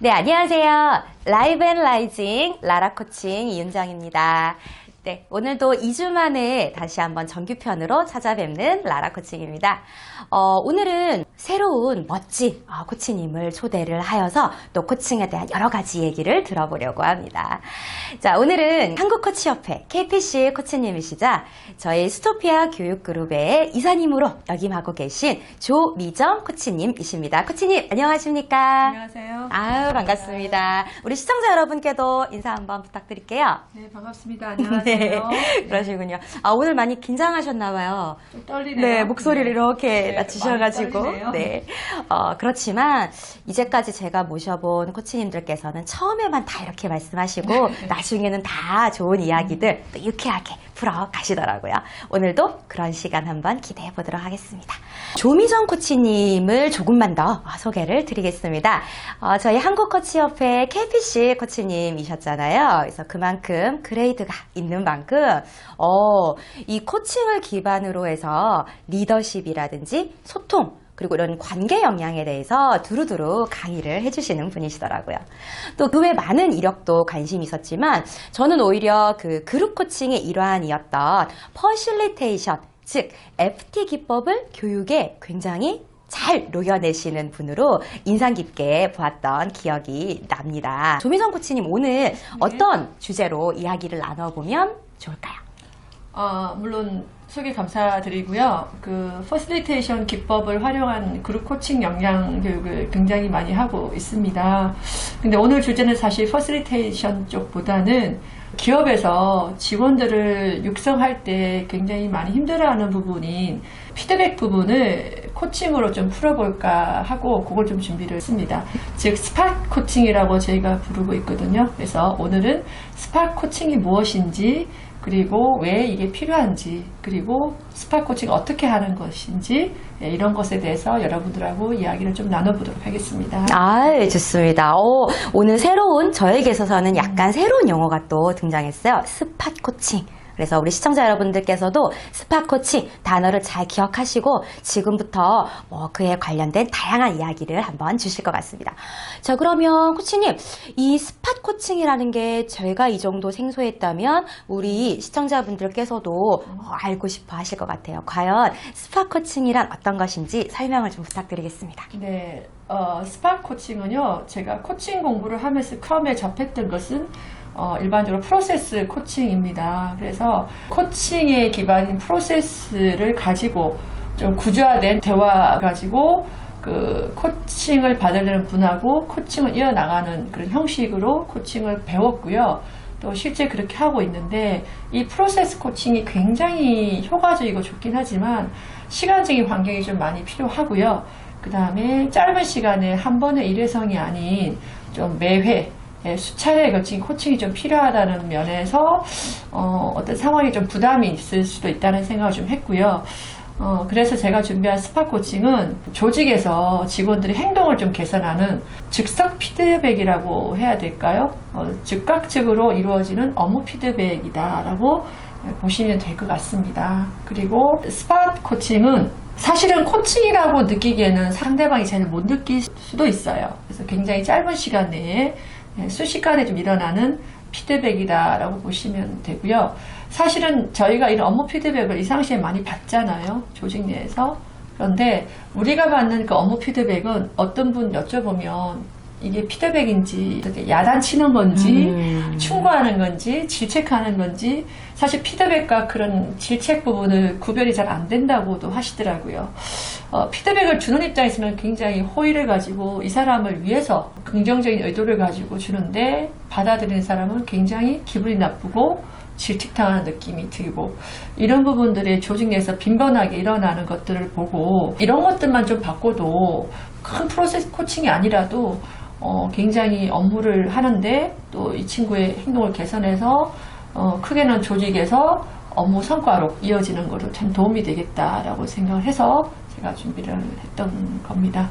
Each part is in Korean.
네, 안녕하세요. 라이브 앤 라이징 라라 코칭 이윤정입니다. 네, 오늘도 2주 만에 다시 한번 정규편으로 찾아뵙는 라라 코칭입니다. 오늘은 새로운 멋진 코치님을 초대를 하여서 또 코칭에 대한 여러 가지 얘기를 들어보려고 합니다. 자, 오늘은 한국코치협회 KPC 코치님이시자 저희 스토피아 교육그룹의 이사님으로 역임하고 계신 조미정 코치님이십니다. 코치님, 안녕하십니까? 안녕하세요. 아유, 반갑습니다. 우리 시청자 여러분께도 인사 한번 부탁드릴게요. 네, 반갑습니다. 안녕하세요. 네, 그러시군요. 오늘 많이 긴장하셨나봐요. 좀 떨리네요. 네, 목소리를 네. 이렇게 네, 낮추셔가지고. 많이 떨리네요. 네. 그렇지만, 이제까지 제가 모셔본 코치님들께서는 처음에만 다 이렇게 말씀하시고, 나중에는 다 좋은 이야기들 또 유쾌하게 풀어 가시더라고요. 오늘도 그런 시간 한번 기대해 보도록 하겠습니다. 조미정 코치님을 조금만 더 소개를 드리겠습니다. 저희 한국코치협회 KPC 코치님이셨잖아요. 그래서 그만큼 그레이드가 있는 만큼 이 코칭을 기반으로 해서 리더십이라든지 소통 그리고 이런 관계 역량에 대해서 두루두루 강의를 해주시는 분이시더라고요. 또 그 외 많은 이력도 관심이 있었지만 저는 오히려 그 그룹 코칭의 일환이었던 퍼실리테이션, 즉 FT 기법을 교육에 굉장히 잘 녹여내시는 분으로 인상 깊게 보았던 기억이 납니다. 조미정 코치님, 오늘 어떤 주제로 이야기를 나눠보면 좋을까요? 물론 소개 감사드리고요. 그 퍼실리테이션 기법을 활용한 그룹 코칭 역량 교육을 굉장히 많이 하고 있습니다. 근데 오늘 주제는 사실 퍼실리테이션 쪽보다는 기업에서 직원들을 육성할 때 굉장히 많이 힘들어하는 부분인 피드백 부분을 코칭으로 좀 풀어볼까 하고 그걸 좀 준비를 했습니다. 즉 스팟 코칭이라고 저희가 부르고 있거든요. 그래서 오늘은 스팟 코칭이 무엇인지, 그리고 왜 이게 필요한지, 그리고 스팟 코칭을 어떻게 하는 것인지, 이런 것에 대해서 여러분들하고 이야기를 좀 나눠보도록 하겠습니다. 좋습니다. 오늘 새로운, 저에게 있어서는 약간 새로운 용어가 또 등장했어요. 스팟 코칭. 그래서 우리 시청자 여러분들께서도 스팟 코칭 단어를 잘 기억하시고 지금부터 그에 관련된 다양한 이야기를 한번 주실 것 같습니다. 자, 그러면 코치님, 이 스팟 코칭이라는 게 저희가 이 정도 생소했다면 우리 시청자분들께서도 알고 싶어 하실 것 같아요. 과연 스팟 코칭이란 어떤 것인지 설명을 좀 부탁드리겠습니다. 네, 스팟 코칭은요, 제가 코칭 공부를 하면서 처음에 접했던 것은 일반적으로 프로세스 코칭입니다. 그래서 코칭의 기반인 프로세스를 가지고 좀 구조화된 대화 가지고 그 코칭을 받으려는 분하고 코칭을 이어나가는 그런 형식으로 코칭을 배웠고요. 또 실제 그렇게 하고 있는데 이 프로세스 코칭이 굉장히 효과적이고 좋긴 하지만 시간적인 환경이 좀 많이 필요하고요. 그 다음에 짧은 시간에 한 번의 일회성이 아닌 좀 매회 수차례에 걸친 코칭이 좀 필요하다는 면에서 어떤 상황이 좀 부담이 있을 수도 있다는 생각을 좀 했고요. 그래서 제가 준비한 스팟 코칭은 조직에서 직원들의 행동을 좀 개선하는 즉석 피드백이라고 해야 될까요? 즉각적으로 이루어지는 업무 피드백이다라고 보시면 될 것 같습니다. 그리고 스팟 코칭은 사실은 코칭이라고 느끼기에는 상대방이 잘 못 느낄 수도 있어요. 그래서 굉장히 짧은 시간 내에 순식간에 좀 일어나는 피드백이다라고 보시면 되고요. 사실은 저희가 이런 업무 피드백을 이상시에 많이 받잖아요. 조직 내에서. 그런데 우리가 받는 그 업무 피드백은 어떤 분 여쭤보면 이게 피드백인지 야단치는 건지 충고하는 건지 질책하는 건지 사실 피드백과 그런 질책 부분을 구별이 잘 안 된다고도 하시더라고요. 피드백을 주는 입장에서는 굉장히 호의를 가지고 이 사람을 위해서 긍정적인 의도를 가지고 주는데 받아들이는 사람은 굉장히 기분이 나쁘고 질책당하는 느낌이 들고 이런 부분들이 조직 내에서 빈번하게 일어나는 것들을 보고 이런 것들만 좀 바꿔도 큰 프로세스 코칭이 아니라도 굉장히 업무를 하는데 또 이 친구의 행동을 개선해서 크게는 조직에서 업무 성과로 이어지는 것으로 참 도움이 되겠다라고 생각을 해서 제가 준비를 했던 겁니다.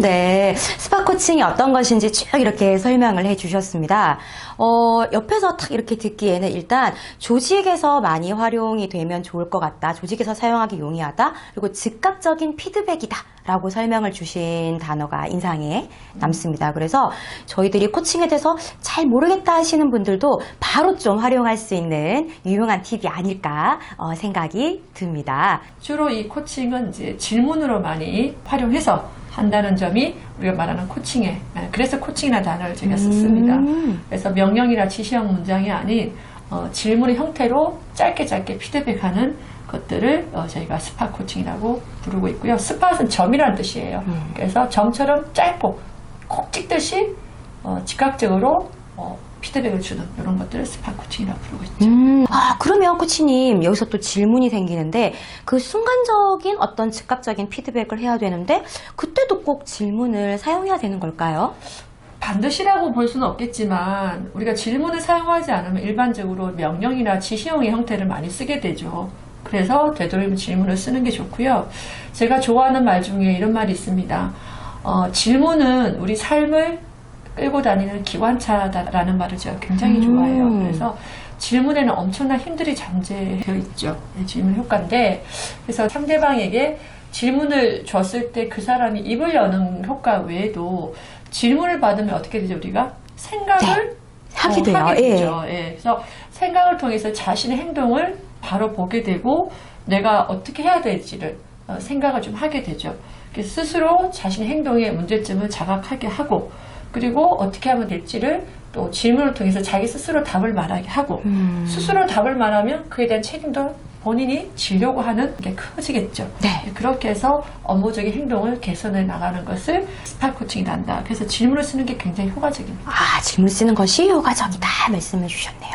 네. 스팟 코칭이 어떤 것인지 쭉 이렇게 설명을 해 주셨습니다. 옆에서 탁 이렇게 듣기에는 일단 조직에서 많이 활용이 되면 좋을 것 같다. 조직에서 사용하기 용이하다. 그리고 즉각적인 피드백이다. 라고 설명을 주신 단어가 인상에 남습니다. 그래서 저희들이 코칭에 대해서 잘 모르겠다 하시는 분들도 바로 좀 활용할 수 있는 유용한 팁이 아닐까 생각이 듭니다. 주로 이 코칭은 이제 질문으로 많이 활용해서 한다는 점이 우리가 말하는 코칭에, 그래서 코칭이라는 단어를 제가 썼습니다. 그래서 명령이나 지시형 문장이 아닌 질문의 형태로 짧게 피드백하는 것들을 저희가 스팟 코칭이라고 부르고 있고요. 스팟은 점이라는 뜻이에요. 그래서 점처럼 짧고 콕 찍듯이 즉각적으로 피드백을 주는 이런 것들을 스팟 코칭이라고 부르고 있죠. 그러면 코치님 여기서 또 질문이 생기는데 그 순간적인 어떤 즉각적인 피드백을 해야 되는데 그때도 꼭 질문을 사용해야 되는 걸까요? 반드시라고 볼 수는 없겠지만 우리가 질문을 사용하지 않으면 일반적으로 명령이나 지시형의 형태를 많이 쓰게 되죠. 그래서 되도록이면 질문을 쓰는 게 좋고요. 제가 좋아하는 말 중에 이런 말이 있습니다. 질문은 우리 삶을 끌고 다니는 기관차다라는 말을 제가 굉장히 좋아해요. 그래서 질문에는 엄청난 힘들이 잠재되어 있죠. 질문 효과인데, 그래서 상대방에게 질문을 줬을 때 그 사람이 입을 여는 효과 외에도 질문을 받으면 어떻게 되죠? 우리가 생각을 하게 돼요. 하게 되죠. 예. 그래서 생각을 통해서 자신의 행동을 바로 보게 되고 내가 어떻게 해야 될지를 생각을 좀 하게 되죠. 그래서 스스로 자신의 행동의 문제점을 자각하게 하고 그리고 어떻게 하면 될지를 또 질문을 통해서 자기 스스로 답을 말하게 하고 스스로 답을 말하면 그에 대한 책임도 본인이 지려고 하는 게 커지겠죠. 네. 그렇게 해서 업무적인 행동을 개선해 나가는 것을 스팟 코칭이 난다. 그래서 질문을 쓰는 게 굉장히 효과적입니다. 질문 쓰는 것이 효과적이다 말씀해 주셨네요.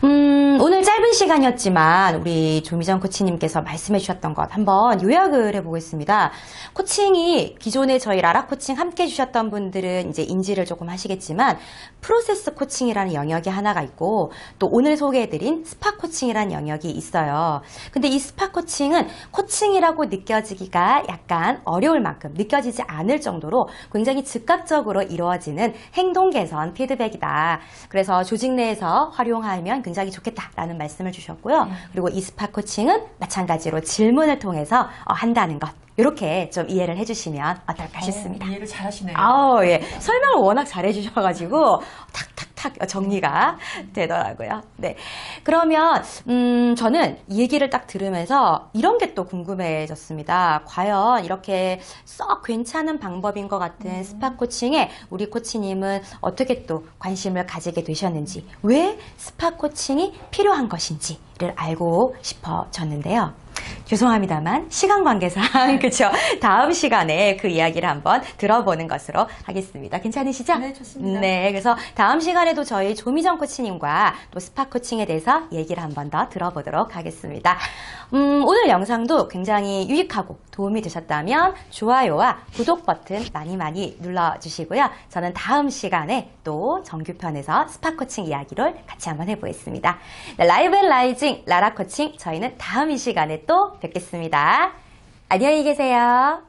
오늘 짧은 시간이었지만 우리 조미정 코치님께서 말씀해 주셨던 것 한번 요약을 해보겠습니다. 코칭이 기존에 저희 라라 코칭 함께 해주셨던 분들은 이제 인지를 조금 하시겠지만 프로세스 코칭이라는 영역이 하나가 있고 또 오늘 소개해드린 스팟 코칭이라는 영역이 있어요. 근데 이 스팟 코칭은 코칭이라고 느껴지기가 약간 어려울 만큼 느껴지지 않을 정도로 굉장히 즉각적으로 이루어지는 행동 개선 피드백이다. 그래서 조직 내에서 활용하면 굉장히 좋겠다라는 말씀을 주셨고요. 그리고 이 스팟 코칭은 마찬가지로 질문을 통해서 한다는 것. 이렇게 좀 이해를 해주시면 어떨까 싶습니다. 이해를 잘하시네요. 예. 설명을 워낙 잘해주셔가지고 탁탁탁 정리가 되더라고요. 네. 그러면 저는 이 얘기를 딱 들으면서 이런 게 또 궁금해졌습니다. 과연 이렇게 썩 괜찮은 방법인 것 같은 스팟 코칭에 우리 코치님은 어떻게 또 관심을 가지게 되셨는지, 왜 스팟 코칭이 필요한 것인지를 알고 싶어졌는데요. 죄송합니다만 시간 관계상 그쵸? 다음 시간에 그 이야기를 한번 들어보는 것으로 하겠습니다. 괜찮으시죠? 네, 좋습니다. 네, 그래서 다음 시간에도 저희 조미정 코치님과 또 스팟 코칭에 대해서 얘기를 한번 더 들어보도록 하겠습니다. 오늘 영상도 굉장히 유익하고 도움이 되셨다면 좋아요와 구독 버튼 많이 눌러주시고요. 저는 다음 시간에 또 정규편에서 스팟 코칭 이야기를 같이 한번 해보겠습니다. 네, 라이브 앤 라이징 라라 코칭 저희는 다음 이 시간에 또 뵙겠습니다. 안녕히 계세요.